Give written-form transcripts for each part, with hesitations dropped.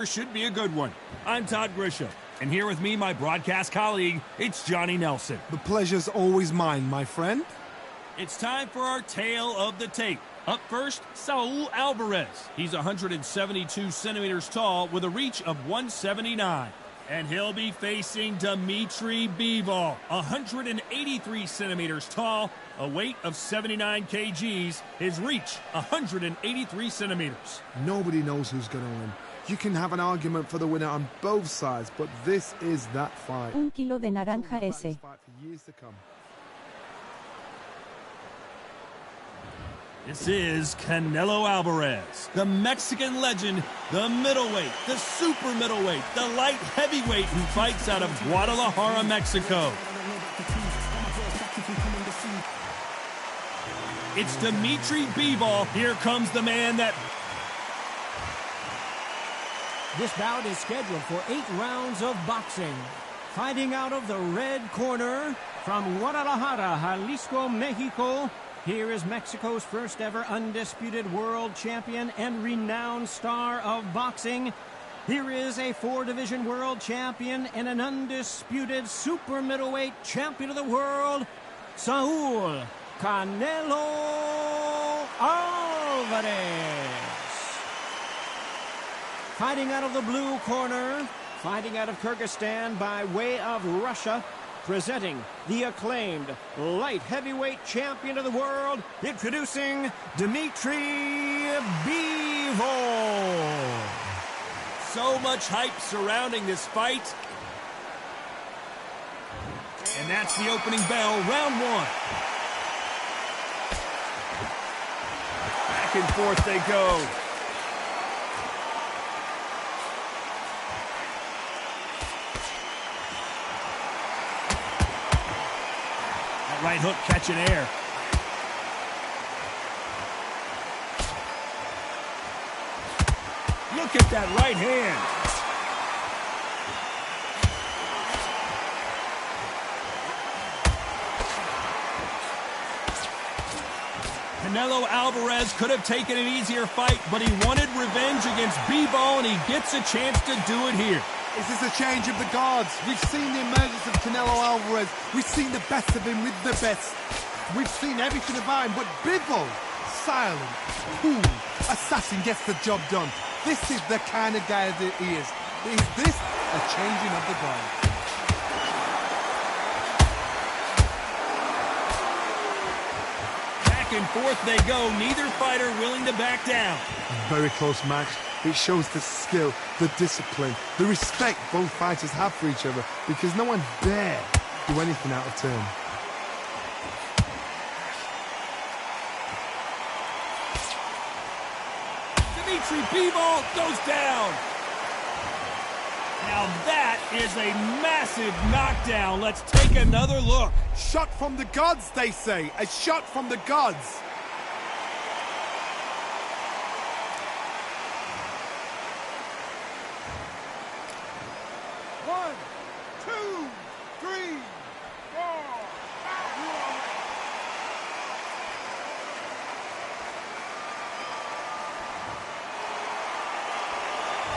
Should be a good one. I'm Todd Grisham, and here with me, my broadcast colleague, it's Johnny Nelson. The pleasure's always mine, my friend. It's time for our tale of the tape. Up first, Saul Alvarez. He's 172 centimeters tall with a reach of 179. And he'll be facing Dmitry Bivol, 183 centimeters tall, a weight of 79 kgs, his reach 183 centimeters. Nobody knows who's going to win. You can have an argument for the winner on both sides, but this is that fight. Un kilo de naranja ese. This is Canelo Alvarez, the Mexican legend, the middleweight, the super middleweight, the light heavyweight who fights out of Guadalajara, Mexico. It's Dmitry Bivol. Here comes the man that... This bout is scheduled for 8 rounds of boxing. Fighting out of the red corner from Guadalajara, Jalisco, Mexico. Here is Mexico's first ever undisputed world champion and renowned star of boxing. Here is a 4-division world champion and an undisputed super middleweight champion of the world, Saul Canelo Alvarez. Fighting out of the blue corner, fighting out of Kyrgyzstan by way of Russia, presenting the acclaimed light heavyweight champion of the world, introducing Dmitry Bivol. So much hype surrounding this fight. And that's the opening bell, round 1. Back and forth they go. Right hook catching air. Look at that right hand. Canelo Alvarez could have taken an easier fight, but he wanted revenge against Bivol, and he gets a chance to do it here. Is this a change of the guards? We've seen the emergence of Canelo Alvarez. We've seen the best of him with the best. We've seen everything about him, but Bivol, silent, cool, assassin, gets the job done. This is the kind of guy that he is. Is this a changing of the guard? Back and forth they go, neither fighter willing to back down. Very close match. It shows the skill, the discipline, the respect both fighters have for each other, because no one dare do anything out of turn. Dmitry Bivol goes down. Now that is a massive knockdown. Let's take another look. Shot from the gods, they say. A shot from the gods.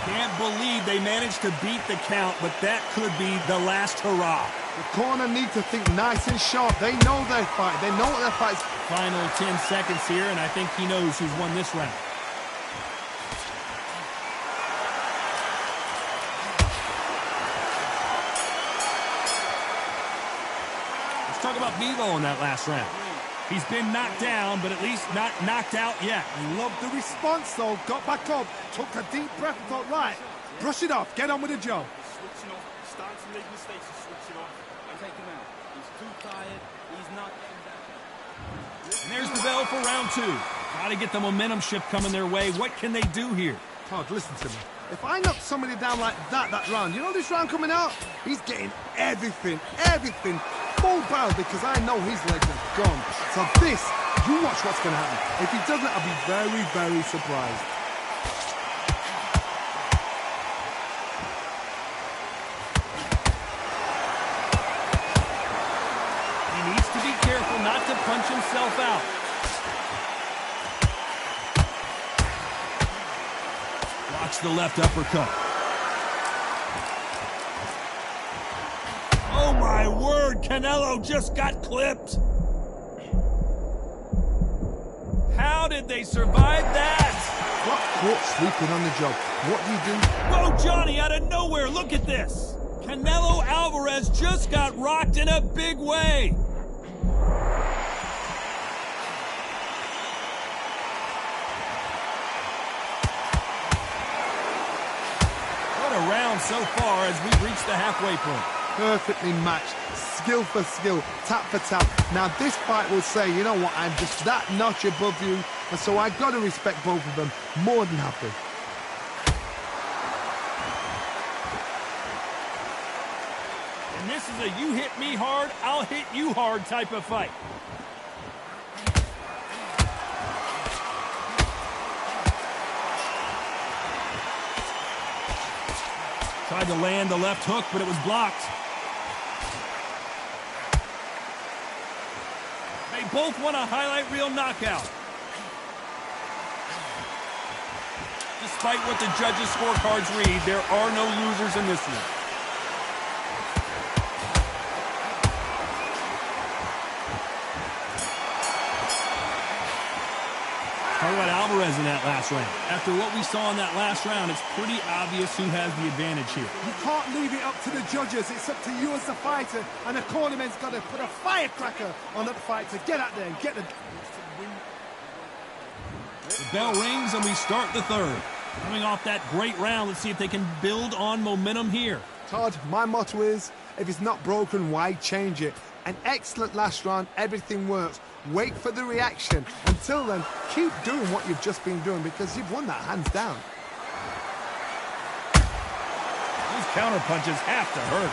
Can't believe they managed to beat the count, but that could be the last hurrah. The corner need to think nice and sharp. They know their fight. They know what their fight's. Final 10 seconds here, and I think he knows who's won this round. Let's talk about Bivol in that last round. He's been knocked down, but at least not knocked out yet. I love the response, though. Got back up, took a deep breath, and thought, right, brush it off, get on with the job. Switching off, starting to make mistakes, switching off. Take him out. He's too tired. He's not getting down. And there's the bell for round 2. Got to get the momentum shift coming their way. What can they do here? Todd, listen to me. If I knock somebody down like that round, you know this round coming out? He's getting everything, full barrel, because I know his legs are gone. So this, you watch what's going to happen. If he doesn't, I'll be very, very surprised. He needs to be careful not to punch himself out. Watch the left uppercut. my word, Canelo just got clipped. How did they survive that? Got caught sleeping on the job. What do you do? Whoa, Johnny, out of nowhere, look at this. Canelo Alvarez just got rocked in a big way. What a round so far as we've reached the halfway point. Perfectly matched, skill for skill, tap for tap. Now this fight will say, you know what, I'm just that notch above you, and so I've got to respect both of them. More than happy. And this is a you hit me hard, I'll hit you hard type of fight. Tried to land the left hook, but it was blocked. They both want a highlight reel knockout. Despite what the judges' scorecards read, there are no losers in this one. Talk about Alvarez in that last round. After what we saw in that last round, it's pretty obvious who has the advantage here. You can't leave it up to the judges. It's up to you as the fighter, and the cornerman's got to put a firecracker on that fighter. Get out there and get the... The bell rings and we start the third. Coming off that great round, let's see if they can build on momentum here. Todd, my motto is, if it's not broken, why change it? An excellent last round, everything works. Wait for the reaction. Until then, keep doing what you've just been doing because you've won that hands down. These counter punches have to hurt.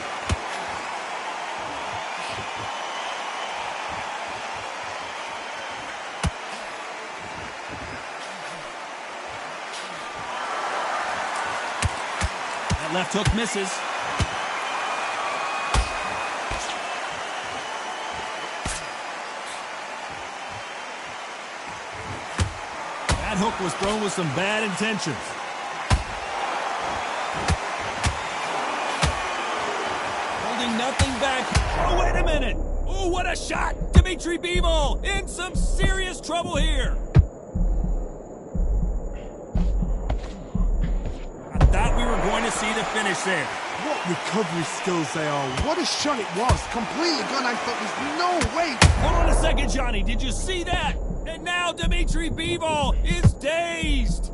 That left hook misses. That hook was thrown with some bad intentions. Holding nothing back. Oh, wait a minute. Oh, what a shot. Dimitri Bivol in some serious trouble here. I thought we were going to see the finish there. What recovery skills they are. What a shot it was. Completely gone. I thought there's no way. Hold on a second, Johnny. Did you see that? And now Dimitri Bivol is dazed.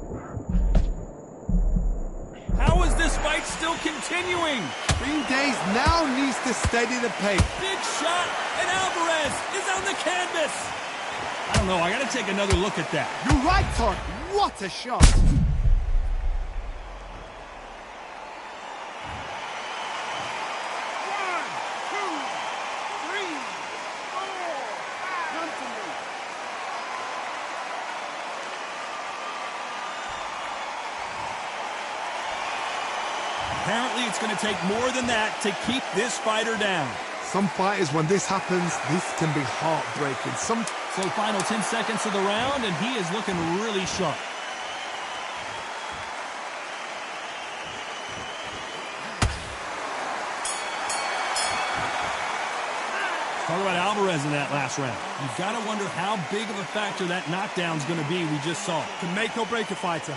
How is this fight still continuing? Being dazed now needs to steady the pace. Big shot, and Alvarez is on the canvas. I don't know. I got to take another look at that. You're right, Todd. What a shot. Apparently, it's going to take more than that to keep this fighter down. Some fighters, when this happens, this can be heartbreaking. So final 10 seconds of the round, and he is looking really sharp. Talk about Alvarez in that last round. You've got to wonder how big of a factor that knockdown's going to be we just saw. Can make or break a fighter.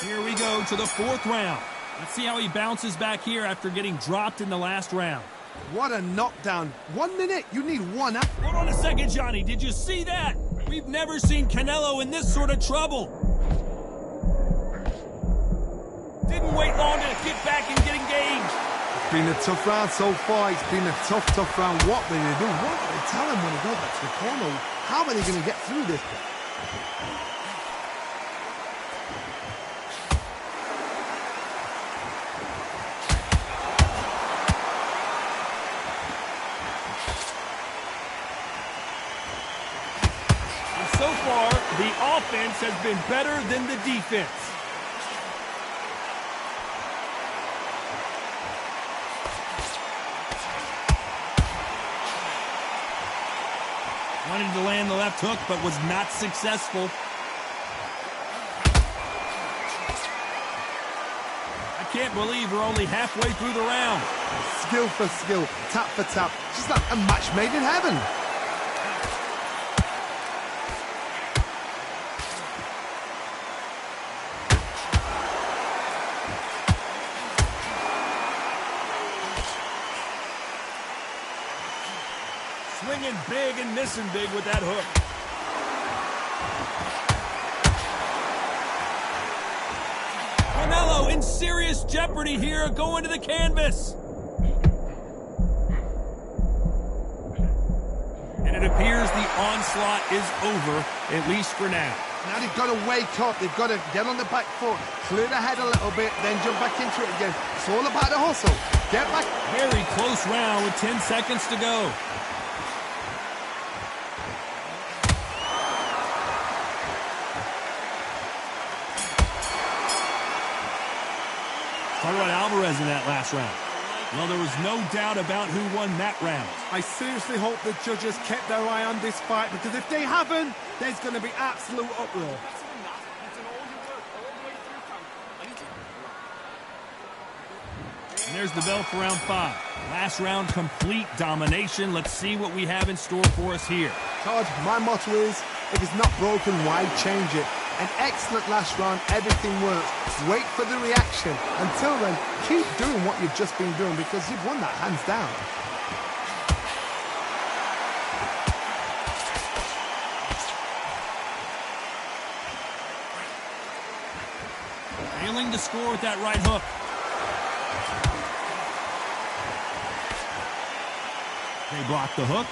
Here we go to the fourth round. Let's see how he bounces back here after getting dropped in the last round. What a knockdown. 1 minute, you need one up. Hold on a second, Johnny. Did you see that? We've never seen Canelo in this sort of trouble. Didn't wait long to get back and get engaged. It's been a tough round so far. It's been a tough round. What are they going to do? What do they tell him when he goes back to the corner? How are they going to get through this? So far, the offense has been better than the defense. Wanted to land the left hook, but was not successful. can't believe we're only halfway through the round. Skill for skill, tap for tap, just like a match made in heaven. Swinging big and missing big with that hook. Canelo in serious jeopardy here, going to the canvas. And it appears the onslaught is over, at least for now. Now they've got to wake up, they've got to get on the back foot, clear the head a little bit, then jump back into it again. It's all about the hustle. Get back. Very close round with 10 seconds to go. Talk about Alvarez in that last round. Well, there was no doubt about who won that round. I seriously hope the judges kept their eye on this fight, because if they haven't, there's going to be absolute uproar. And there's the bell for round 5. Last round, complete domination. Let's see what we have in store for us here. Todd, my motto is, if it's not broken, why change it? An excellent last round, everything works. Wait for the reaction. Until then, keep doing what you've just been doing, because you've won that hands down. Failing to score with that right hook. They block the hook.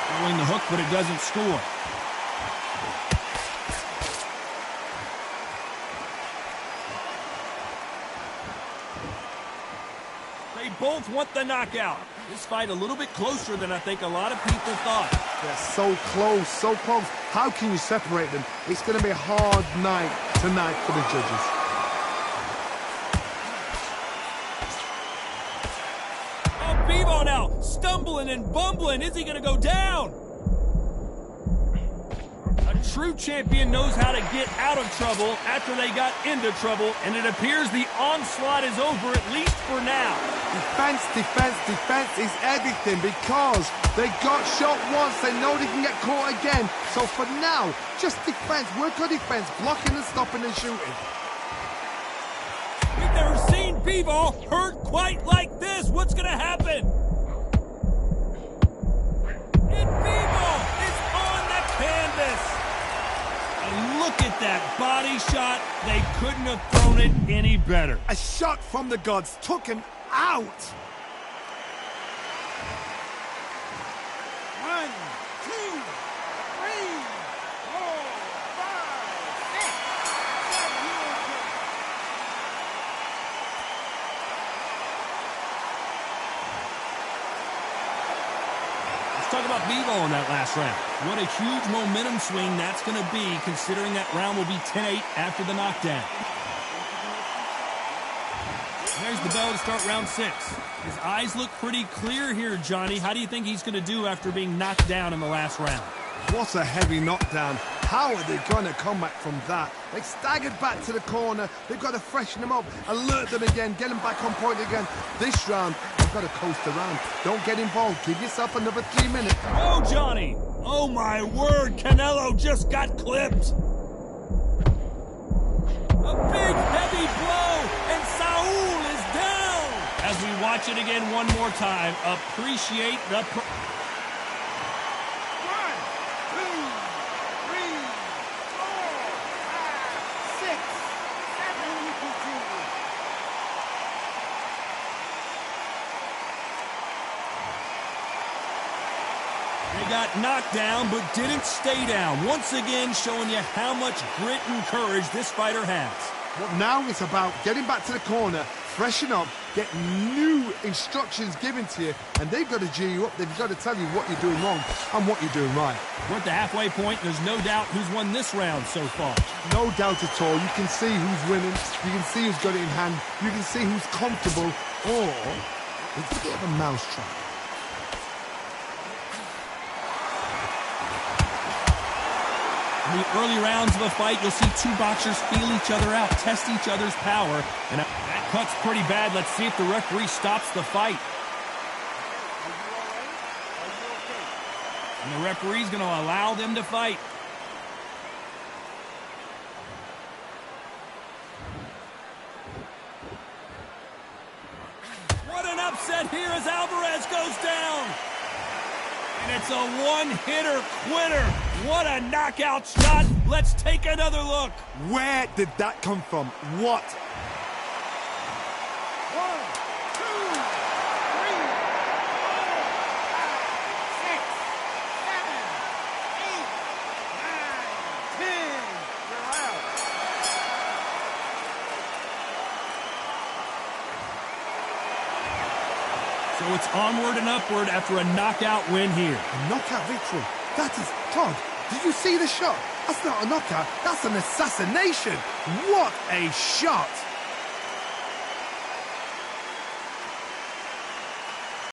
Throwing the hook, but it doesn't score. They both want the knockout. This fight a little bit closer than I think a lot of people thought. They're so close, so close. How can you separate them? It's going to be a hard night tonight for the judges. Oh, Bivol now, stumbling and bumbling. Is he going to go down? A true champion knows how to get out of trouble after they got into trouble, and it appears the onslaught is over, at least for now. Defense, defense, defense is everything, because they got shot once, they know they can get caught again. So for now, just defense, work on defense, blocking and stopping and shooting. We've never seen Bivol hurt quite like this. What's going to happen? And Bivol is on the canvas. And look at that body shot. They couldn't have thrown it any better. A shot from the gods took him out. 1, 2, 3, 4, 5, 6, 7. Let's talk about Bivol in that last round. What a huge momentum swing that's going to be, considering that round will be 10-8 after the knockdown. There's the bell to start round 6. His eyes look pretty clear here, Johnny. How do you think he's going to do after being knocked down in the last round? What a heavy knockdown. How are they going to come back from that? They staggered back to the corner. They've got to freshen them up, alert them again, get them back on point again. This round, they've got to coast around. Don't get involved. Give yourself another 3 minutes. Oh, Johnny. Oh, my word. Canelo just got clipped. A big, heavy blow, and Saul is down. As we watch it again one more time, appreciate the... 1, 2, 3, 4, 5, 6, 7. They got knocked down, but didn't stay down. Once again, showing you how much grit and courage this fighter has. Well, now it's about getting back to the corner, freshen up, get new instructions given to you, and they've got to G you up. They've got to tell you what you're doing wrong and what you're doing right. We're at the halfway point. There's no doubt who's won this round so far. No doubt at all. You can see who's winning. You can see who's got it in hand. You can see who's comfortable. or it's a bit of a mousetrap. In the early rounds of a fight, you'll see two boxers feel each other out, test each other's power, and that cut's pretty bad. Let's see if the referee stops the fight. And the referee's going to allow them to fight. What an upset here as Alvarez goes down. And it's a one-hitter quitter. What a knockout shot. Let's take another look. Where did that come from? What? 1, 2, 3, 4, 5, 6, 7, 8, 9, 10. You're out. So it's onward and upward after a knockout win here. A knockout victory. That is... Todd, did you see the shot? That's not a knockout. That's an assassination. What a shot.